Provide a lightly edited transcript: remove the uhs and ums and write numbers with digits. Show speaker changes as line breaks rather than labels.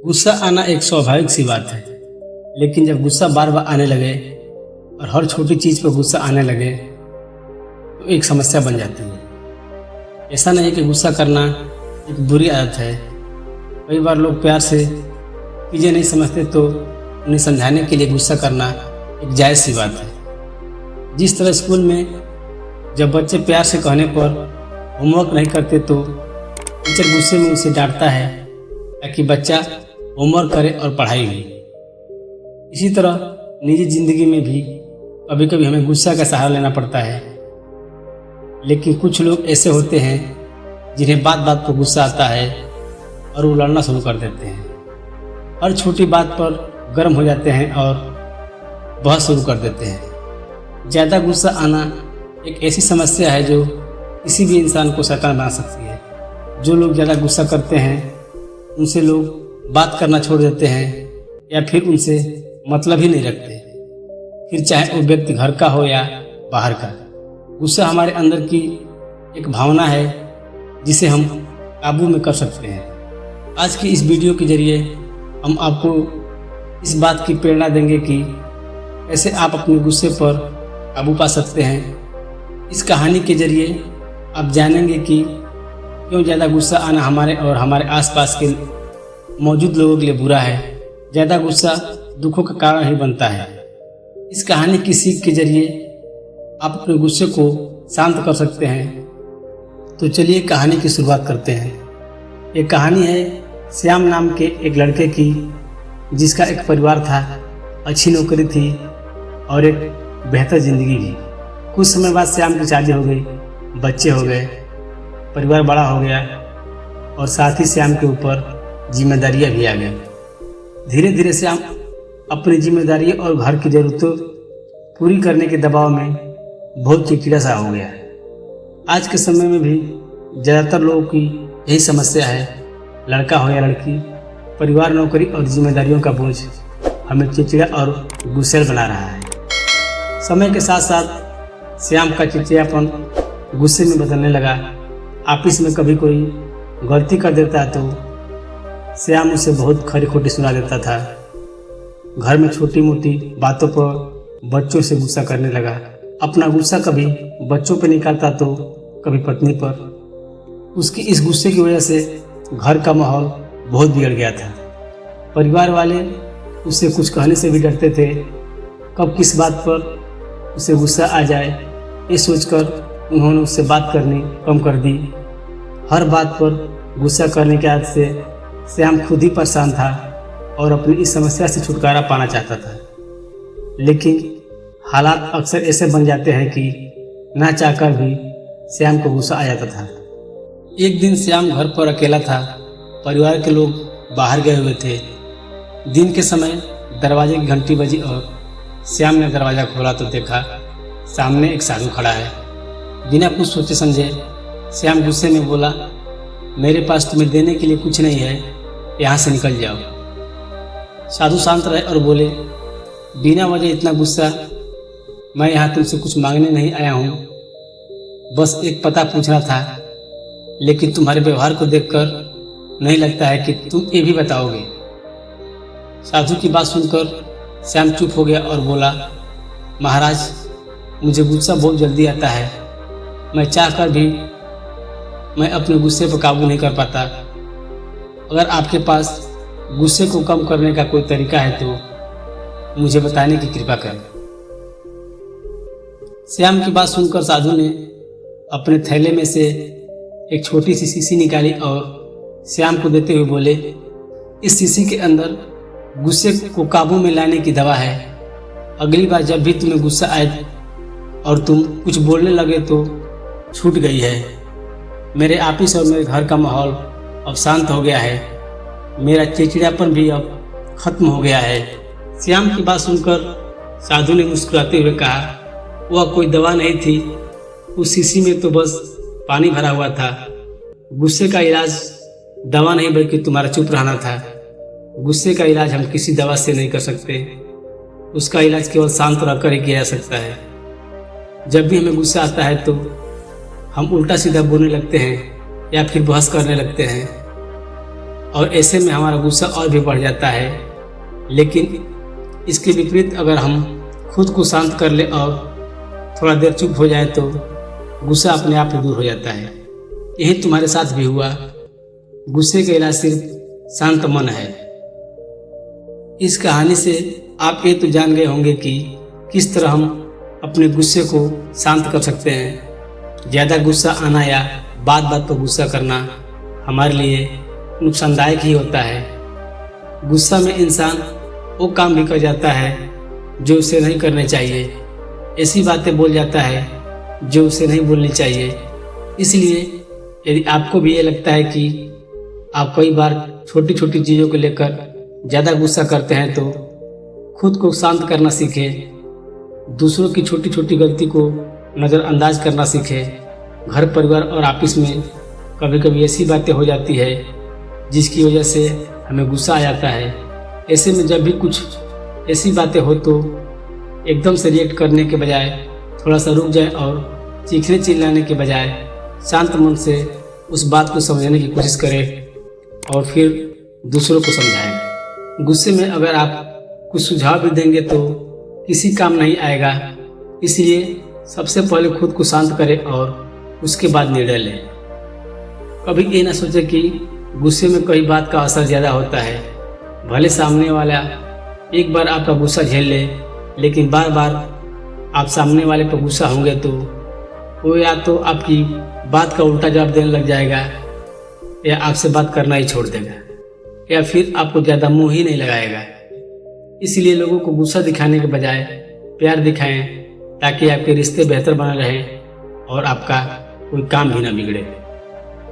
गुस्सा आना एक स्वाभाविक सी बात है, लेकिन जब गुस्सा बार बार आने लगे और हर छोटी चीज़ पर गुस्सा आने लगे तो एक समस्या बन जाती है। ऐसा नहीं कि गुस्सा करना एक बुरी आदत है। कई बार लोग प्यार से चीज़ें नहीं समझते तो उन्हें समझाने के लिए गुस्सा करना एक जायज़ सी बात है। जिस तरह स्कूल में जब बच्चे प्यार से कहने पर होमवर्क नहीं करते तो टीचर गुस्से में उसे डांटता है ताकि बच्चा होमवर्क करे और पढ़ाई भी। इसी तरह निजी ज़िंदगी में भी कभी कभी हमें गुस्सा का सहारा लेना पड़ता है, लेकिन कुछ लोग ऐसे होते हैं जिन्हें बात बात पर गुस्सा आता है और वो लड़ना शुरू कर देते हैं। हर छोटी बात पर गर्म हो जाते हैं और बहस शुरू कर देते हैं। ज़्यादा गुस्सा आना एक ऐसी समस्या है जो किसी भी इंसान को शैतान बना सकती है। जो लोग ज़्यादा गुस्सा करते हैं उनसे लोग बात करना छोड़ देते हैं या फिर उनसे मतलब ही नहीं रखते, फिर चाहे वो व्यक्ति घर का हो या बाहर का। गुस्सा हमारे अंदर की एक भावना है जिसे हम काबू में कर सकते हैं। आज की इस वीडियो के जरिए हम आपको इस बात की प्रेरणा देंगे कि कैसे आप अपने गुस्से पर काबू पा सकते हैं। इस कहानी के जरिए आप जानेंगे कि क्यों ज़्यादा गुस्सा आना हमारे और हमारे आसपास के मौजूद लोगों के लिए बुरा है। ज़्यादा गुस्सा दुखों का कारण ही बनता है। इस कहानी की सीख के जरिए आप अपने गुस्से को शांत कर सकते हैं। तो चलिए कहानी की शुरुआत करते हैं। ये कहानी है श्याम नाम के एक लड़के की, जिसका एक परिवार था, अच्छी नौकरी थी और एक बेहतर ज़िंदगी भी। कुछ समय बाद श्याम की शादी हो गई, बच्चे हो गए, परिवार बड़ा हो गया और साथ ही श्याम के ऊपर जिम्मेदारियां भी आ गई। धीरे धीरे श्याम अपनी जिम्मेदारी और घर की ज़रूरतों पूरी करने के दबाव में बहुत चिड़चिड़ा सा हो गया। आज के समय में भी ज़्यादातर लोगों की यही समस्या है। लड़का हो या लड़की, परिवार, नौकरी और जिम्मेदारियों का बोझ हमें चिड़चिड़ा और गुस्सैल बना रहा है। समय के साथ साथ श्याम का चिड़चिड़ापन गुस्से में बदलने लगा। ऑफिस में कभी कोई गलती कर देता तो श्याम उसे बहुत खरी खोटी सुना देता था। घर में छोटी मोटी बातों पर बच्चों से गुस्सा करने लगा। अपना गुस्सा कभी बच्चों पर निकालता तो कभी पत्नी पर। उसकी इस गुस्से की वजह से घर का माहौल बहुत बिगड़ गया था। परिवार वाले उससे कुछ कहने से भी डरते थे। कब किस बात पर उसे गुस्सा आ जाए, ये सोचकर उन्होंने उससे बात करनी कम कर दी। हर बात पर गुस्सा करने की आदत से श्याम खुद ही परेशान था और अपनी इस समस्या से छुटकारा पाना चाहता था, लेकिन हालात अक्सर ऐसे बन जाते हैं कि ना चाहकर भी श्याम को गुस्सा आ जाता था। एक दिन श्याम घर पर अकेला था। परिवार के लोग बाहर गए हुए थे। दिन के समय दरवाजे की घंटी बजी और श्याम ने दरवाज़ा खोला तो देखा सामने एक साधु खड़ा है। बिना कुछ सोचे समझे श्याम गुस्से में बोला, मेरे पास तुम्हें देने के लिए कुछ नहीं है, यहाँ से निकल जाओ। साधु शांत रहे और बोले, बिना वजह इतना गुस्सा? मैं यहाँ तुमसे कुछ मांगने नहीं आया हूँ, बस एक पता पूछना था, लेकिन तुम्हारे व्यवहार को देखकर नहीं लगता है कि तुम ये भी बताओगे। साधु की बात सुनकर श्याम चुप हो गया और बोला, महाराज, मुझे गुस्सा बहुत जल्दी आता है। मैं चाहकर भी मैं अपने गुस्से पर काबू नहीं कर पाता। अगर आपके पास गुस्से को कम करने का कोई तरीका है तो मुझे बताने की कृपा करें। श्याम की बात सुनकर साधु ने अपने थैले में से एक छोटी सी शीशी निकाली और श्याम को देते हुए बोले, इस शीशी के अंदर गुस्से को काबू में लाने की दवा है। अगली बार जब भी तुम्हें गुस्सा आए और तुम कुछ बोलने लगे तो छूट गई है। मेरे ऑफिस और मेरे घर का माहौल अब शांत हो गया है। मेरा चिड़चिड़ापन भी अब खत्म हो गया है। श्याम की बात सुनकर साधु ने मुस्कुराते हुए कहा, वह कोई दवा नहीं थी, उस शीशी में तो बस पानी भरा हुआ था। गुस्से का इलाज दवा नहीं बल्कि तुम्हारा चुप रहना था। गुस्से का इलाज हम किसी दवा से नहीं कर सकते, उसका इलाज केवल शांत रहकर ही किया जा सकता है। जब भी हमें गुस्सा आता है तो हम उल्टा सीधा बोलने लगते हैं या फिर बहस करने लगते हैं। और ऐसे में हमारा गुस्सा और भी बढ़ जाता है। लेकिन इसके विपरीत अगर हम खुद को शांत कर ले और थोड़ा देर चुप हो जाए तो गुस्सा अपने आप ही दूर हो जाता है। यही तुम्हारे साथ भी हुआ। गुस्से का इलाज सिर्फ शांत मन है। इस कहानी से आप ये तो जान गए होंगे कि किस तरह हम अपने गुस्से को शांत कर सकते हैं। ज़्यादा गुस्सा आना या बात बात पर गुस्सा करना हमारे लिए नुकसानदायक ही होता है। गुस्सा में इंसान वो काम भी कर जाता है जो उसे नहीं करने चाहिए, ऐसी बातें बोल जाता है जो उसे नहीं बोलनी चाहिए। इसलिए यदि आपको भी ये लगता है कि आप कई बार छोटी छोटी चीज़ों को लेकर ज़्यादा गुस्सा करते हैं तो खुद को शांत करना सीखें। दूसरों की छोटी छोटी गलती को नज़रअंदाज करना सीखें। घर परिवार और ऑफिस में कभी कभी ऐसी बातें हो जाती है जिसकी वजह से हमें गुस्सा आ जाता है। ऐसे में जब भी कुछ ऐसी बातें हो तो एकदम से रिएक्ट करने के बजाय थोड़ा सा रुक जाए और चीखने चिल्लाने के बजाय शांत मन से उस बात को समझने की कोशिश करें और फिर दूसरों को समझाएं। गुस्से में अगर आप कुछ सुझाव भी देंगे तो किसी काम नहीं आएगा। इसलिए सबसे पहले खुद को शांत करें और उसके बाद निर्णय लें। कभी ये ना सोचें कि गुस्से में कोई बात का असर ज़्यादा होता है। भले सामने वाला एक बार आपका गुस्सा झेल ले, लेकिन बार बार आप सामने वाले पर गुस्सा होंगे तो वो या तो आपकी बात का उल्टा जवाब देने लग जाएगा या आपसे बात करना ही छोड़ देगा या फिर आपको ज़्यादा मुंह ही नहीं लगाएगा। इसलिए लोगों को गुस्सा दिखाने के बजाय प्यार दिखाएं ताकि आपके रिश्ते बेहतर बने रहें और आपका कोई काम भी ना बिगड़े।